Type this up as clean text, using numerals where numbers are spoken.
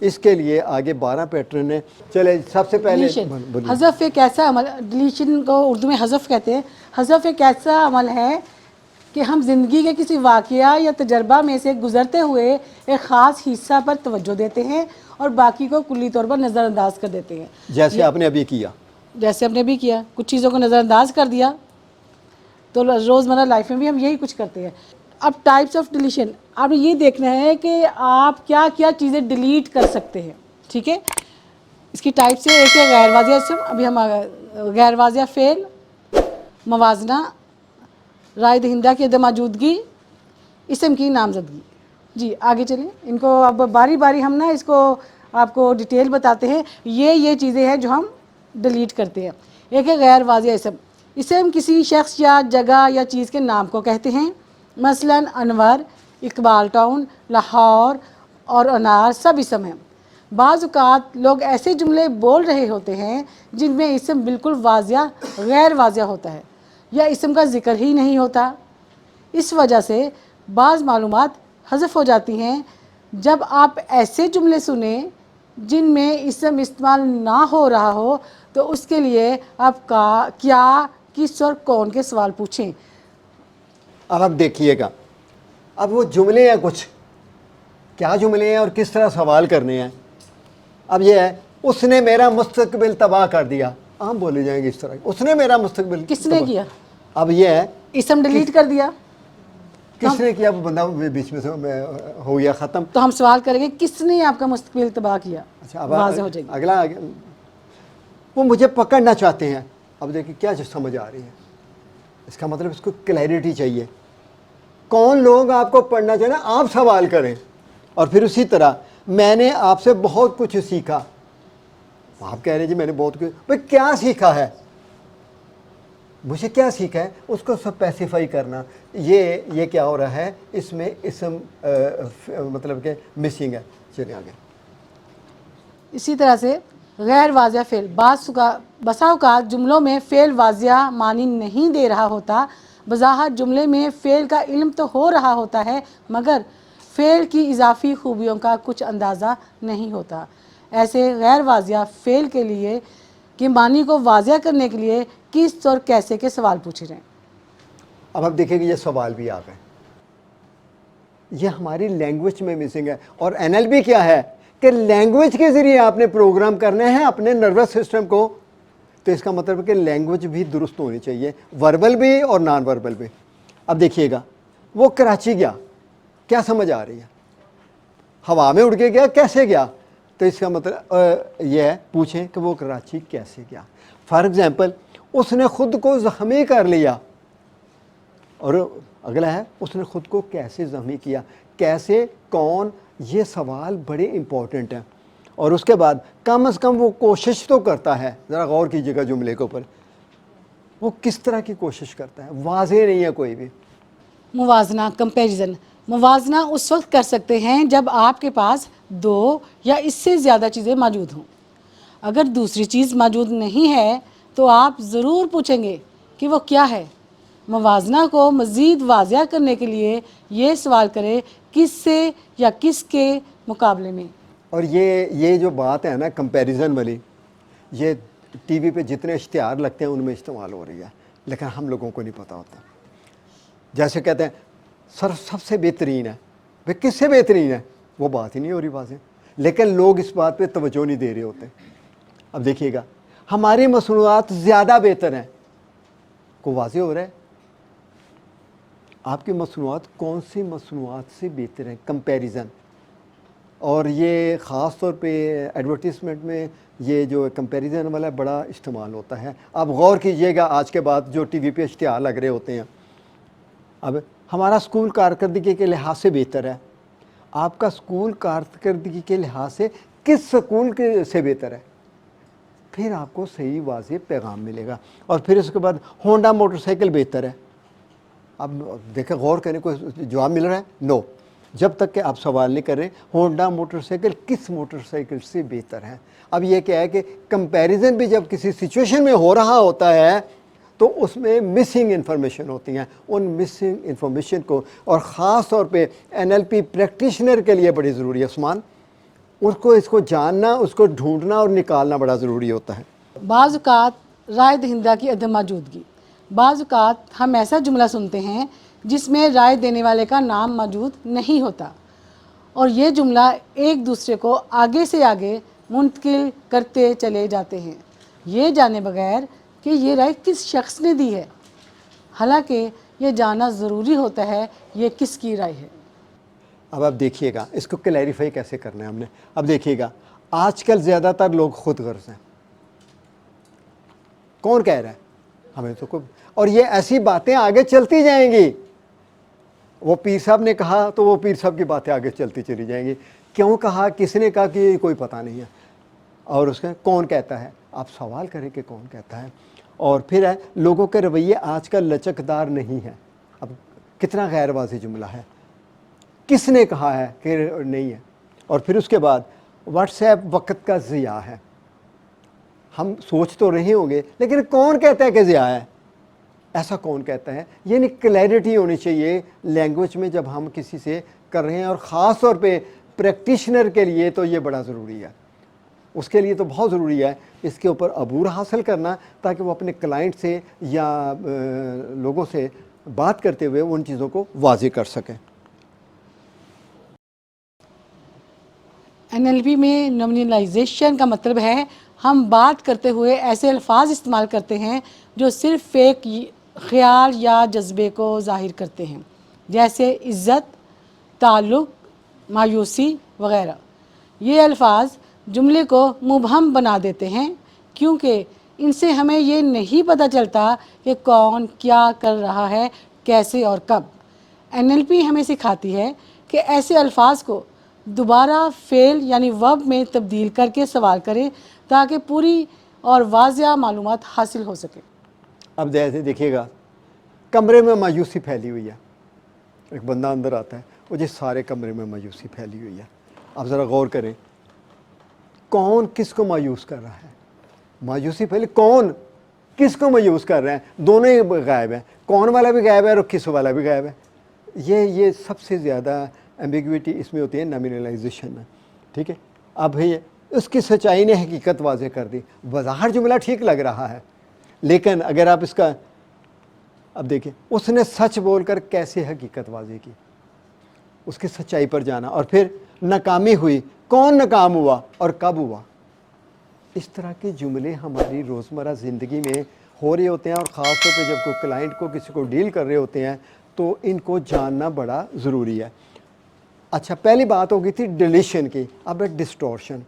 اس کے لیے آگے 12 پیٹرن ہیں. چلے سب سے پہلے حذف ایک ایسا عمل، ڈلیشن کو اردو میں حذف کہتے ہیں. حذف ایک ایسا عمل ہے کہ ہم زندگی کے کسی واقعہ یا تجربہ میں سے گزرتے ہوئے ایک خاص حصہ پر توجہ دیتے ہیں اور باقی کو کلی طور پر نظر انداز کر دیتے ہیں. جیسے آپ نے ابھی کیا، جیسے ہم نے بھی کیا، کچھ چیزوں کو نظر انداز کر دیا. تو روزمرہ لائف میں بھی ہم یہی کچھ کرتے ہیں. اب ٹائپس آف ڈلیشن، آپ نے یہ دیکھنا ہے کہ آپ کیا کیا چیزیں ڈیلیٹ کر سکتے ہیں. ٹھیک ہے، اس کی ٹائپ سے ایک ہے غیر واضح اسم. ابھی ہم غیر واضح فعل، موازنہ، رائے دہندہ کی عدم موجودگی، اسم کی نامزدگی. جی آگے چلیں، ان کو اب باری باری ہم نا اس کو آپ کو ڈیٹیل بتاتے ہیں. یہ چیزیں ہیں جو ہم ڈیلیٹ کرتے ہیں. ایک ہے غیر واضح اسم. اسم کسی شخص یا جگہ یا چیز کے نام کو کہتے ہیں. مثلا انور، اقبال ٹاؤن، لاہور اور انار سب اسم ہیں. بعض اوقات لوگ ایسے جملے بول رہے ہوتے ہیں جن میں اسم بالکل واضح غیر واضح ہوتا ہے یا اسم کا ذکر ہی نہیں ہوتا. اس وجہ سے بعض معلومات حذف ہو جاتی ہیں. جب آپ ایسے جملے سنیں جن میں اسم استعمال نہ ہو رہا ہو تو اس کے لیے آپ کیا، کس اور کون کے سوال پوچھیں. اب آپ دیکھیے گا، اب وہ جملے ہیں، کچھ کیا جملے ہیں اور کس طرح سوال کرنے ہیں. اب یہ ہے، اس نے میرا مستقبل تباہ کر دیا. ہم بولے جائیں گے اس طرح، اس نے میرا مستقبل کس نے کیا؟ اب یہ ہے اسم ڈیلیٹ کر دیا، کس نے کیا، وہ بندہ بیچ میں سے ہو گیا ختم. تو ہم سوال کریں گے کس نے آپ کا مستقبل تباہ کیا. اچھا اب واضح ہو جائے گی. اگلا وہ مجھے پکڑنا چاہتے ہیں. اب دیکھیں کیا سمجھ آ رہی ہے، اس کا مطلب اس کو کلیئرٹی چاہیے. کون لوگ آپ کو پڑھنا چاہیے، آپ سوال کریں. اور پھر اسی طرح میں نے آپ سے بہت کچھ سیکھا. آپ کہہ رہے ہیں جی میں نے بہت کچھ، بھائی کیا سیکھا ہے، مجھے کیا سیکھا ہے، اس کو اسپیسیفائی کرنا. یہ کیا ہو رہا ہے، اس میں اسم مطلب کہ مسنگ ہے. چلیے آگے. اسی طرح سے غیر واضح فعل، بسا اوقات جملوں میں فعل واضح معنی نہیں دے رہا ہوتا. بظاہر جملے میں فعل کا علم تو ہو رہا ہوتا ہے مگر فعل کی اضافی خوبیوں کا کچھ اندازہ نہیں ہوتا. ایسے غیر واضح فعل کے لیے کہ معنی کو واضح کرنے کے لیے کس اور کیسے کے سوال پوچھے جائیں. اب آپ دیکھیں گے یہ سوال بھی آ گئے، یہ ہماری لینگویج میں مسنگ ہے. اور NLP کیا ہے کہ لینگویج کے ذریعے آپ نے پروگرام کرنے ہیں اپنے نروس سسٹم کو. تو اس کا مطلب ہے کہ لینگویج بھی درست ہونی چاہیے، وربل بھی اور نان وربل بھی. اب دیکھیے گا، وہ کراچی گیا، کیا سمجھ آ رہی ہے، ہوا میں اڑ کے گیا، کیسے گیا. تو اس کا مطلب یہ ہے، پوچھیں کہ وہ کراچی کیسے گیا. فار ایگزامپل، اس نے خود کو زخمی کر لیا. اور اگلا ہے، اس نے خود کو کیسے زخمی کیا، کیسے، کون. یہ سوال بڑے امپورٹنٹ ہیں. اور اس کے بعد کم از کم وہ کوشش تو کرتا ہے. ذرا غور کیجیے گا جملے کے اوپر، وہ کس طرح کی کوشش کرتا ہے. واضح نہیں ہے کوئی بھی. موازنہ، کمپیریزن. موازنہ اس وقت کر سکتے ہیں جب آپ کے پاس دو یا اس سے زیادہ چیزیں موجود ہوں. اگر دوسری چیز موجود نہیں ہے تو آپ ضرور پوچھیں گے کہ وہ کیا ہے. موازنہ کو مزید واضح کرنے کے لیے یہ سوال کریں کس سے یا کس کے مقابلے میں. اور یہ جو بات ہے نا کمپیریزن والی، یہ ٹی وی پہ جتنے اشتہار لگتے ہیں ان میں استعمال ہو رہی ہے، لیکن ہم لوگوں کو نہیں پتہ ہوتا. جیسے کہتے ہیں سر سب سے بہترین ہے، بھائی کس سے بہترین ہے، وہ بات ہی نہیں ہو رہی واضح. لیکن لوگ اس بات پہ توجہ نہیں دے رہے ہوتے. اب دیکھیے گا، ہماری مصنوعات زیادہ بہتر ہیں، کو واضح ہو رہا ہے. آپ کی مصنوعات کون سی مصنوعات سے بہتر ہیں، کمپیریزن. اور یہ خاص طور پہ ایڈورٹیزمنٹ میں یہ جو کمپیریزن والا بڑا استعمال ہوتا ہے. آپ غور کیجئے گا آج کے بعد جو ٹی وی پہ اشتہار لگ رہے ہوتے ہیں. اب ہمارا اسکول کارکردگی کے لحاظ سے بہتر ہے، آپ کا اسکول کارکردگی کے لحاظ سے کس اسکول سے بہتر ہے، پھر آپ کو صحیح واضح پیغام ملے گا. اور پھر اس کے بعد ہونڈا موٹر سائیکل بہتر ہے. اب دیکھیں غور کرنے کو جواب مل رہا ہے، نو. جب تک کہ آپ سوال نہیں کر رہے ہونڈا موٹر سائیکل کس موٹر سائیکل سے بہتر ہے. اب یہ کیا ہے کہ کمپیریزن بھی جب کسی سچویشن میں ہو رہا ہوتا ہے تو اس میں مسنگ انفارمیشن ہوتی ہیں. ان مسنگ انفارمیشن کو، اور خاص طور پہ NLP پریکٹیشنر کے لیے بڑی ضروری ہے. عثمان، اس کو جاننا, اس کو ڈھونڈنا اور نکالنا بڑا ضروری ہوتا ہے. بعض اوقات رائے دہندہ کی عدم موجودگی. بعض اوقات ہم ایسا جملہ سنتے ہیں جس میں رائے دینے والے کا نام موجود نہیں ہوتا, اور یہ جملہ ایک دوسرے کو آگے سے آگے منتقل کرتے چلے جاتے ہیں, یہ جانے بغیر کہ یہ رائے کس شخص نے دی ہے, حالانکہ یہ جاننا ضروری ہوتا ہے یہ کس کی رائے ہے. اب آپ دیکھیے گا اس کو کلیریفائی کیسے کرنا ہے ہم نے. اب دیکھیے گا آج کل زیادہ تر لوگ خود غرض ہیں. کون کہہ رہا ہے ہمیں تو کوئی, اور یہ ایسی باتیں آگے چلتی جائیں گی. وہ پیر صاحب نے کہا تو وہ پیر صاحب کی باتیں آگے چلتی چلی جائیں گی. کیوں کہا, کس نے کہا, کہ کوئی پتہ نہیں ہے. اور اس کا کون کہتا ہے, آپ سوال کریں کہ کون کہتا ہے. اور پھر ہے لوگوں کے رویے آج کل لچکدار نہیں ہیں. اب کتنا غیر واضح جملہ ہے, کس نے کہا ہے کہ نہیں ہے. اور پھر اس کے بعد واٹس ایپ وقت کا ضیاع ہے. ہم سوچ تو رہے ہوں گے لیکن کون کہتا ہے کہ ضیاع ہے, ایسا کون کہتا ہے. یعنی کلیئرٹی ہونی چاہیے لینگویج میں جب ہم کسی سے کر رہے ہیں, اور خاص طور پہ پریکٹیشنر کے لیے تو یہ بڑا ضروری ہے. اس کے لیے تو بہت ضروری ہے اس کے اوپر عبور حاصل کرنا, تاکہ وہ اپنے کلائنٹ سے یا لوگوں سے بات کرتے ہوئے ان چیزوں کو واضح کر سکیں. NLP میں نومنلائزیشن کا مطلب ہے ہم بات کرتے ہوئے ایسے الفاظ استعمال کرتے ہیں جو صرف ایک خیال یا جذبے کو ظاہر کرتے ہیں, جیسے عزت, تعلق, مایوسی وغیرہ. یہ الفاظ جملے کو مبہم بنا دیتے ہیں کیونکہ ان سے ہمیں یہ نہیں پتہ چلتا کہ کون کیا کر رہا ہے, کیسے اور کب. NLP ہمیں سکھاتی ہے کہ ایسے الفاظ کو دوبارہ فعل یعنی ورب میں تبدیل کر کے سوال کریں تاکہ پوری اور واضح معلومات حاصل ہو سکے. اب جیسے دیکھیے گا کمرے میں مایوسی پھیلی ہوئی ہے, ایک بندہ اندر آتا ہے, وہ جی سارے کمرے میں مایوسی پھیلی ہوئی ہے. اب ذرا غور کریں کون کس کو مایوس کر رہا ہے. مایوسی پھیلی, کون کس کو مایوس کر رہے ہیں, دونوں ہی غائب ہیں. کون والا بھی غائب ہے اور کس والا بھی غائب ہے. یہ سب سے زیادہ ایمبیگوٹی اس میں ہوتی ہے نامینلائزیشن میں. ٹھیک ہے, اب اس کی سچائی نے حقیقت واضح کر دی. بظاہر جملہ ٹھیک لگ رہا ہے لیکن اگر آپ اس کا اب دیکھیں اس نے سچ بول کر کیسے حقیقت واضح کی, اس کی سچائی پر جانا. اور پھر ناکامی ہوئی, کون ناکام ہوا اور کب ہوا. اس طرح کے جملے ہماری روزمرہ زندگی میں ہو رہے ہوتے ہیں, اور خاص طور پہ جب کوئی کلائنٹ کو کسی کو ڈیل کر رہے ہوتے ہیں تو ان کو جاننا بڑا ضروری ہے. اچھا, پہلی بات ہو گئی تھی ڈیلیشن کی, اب ہے ڈسٹورشن.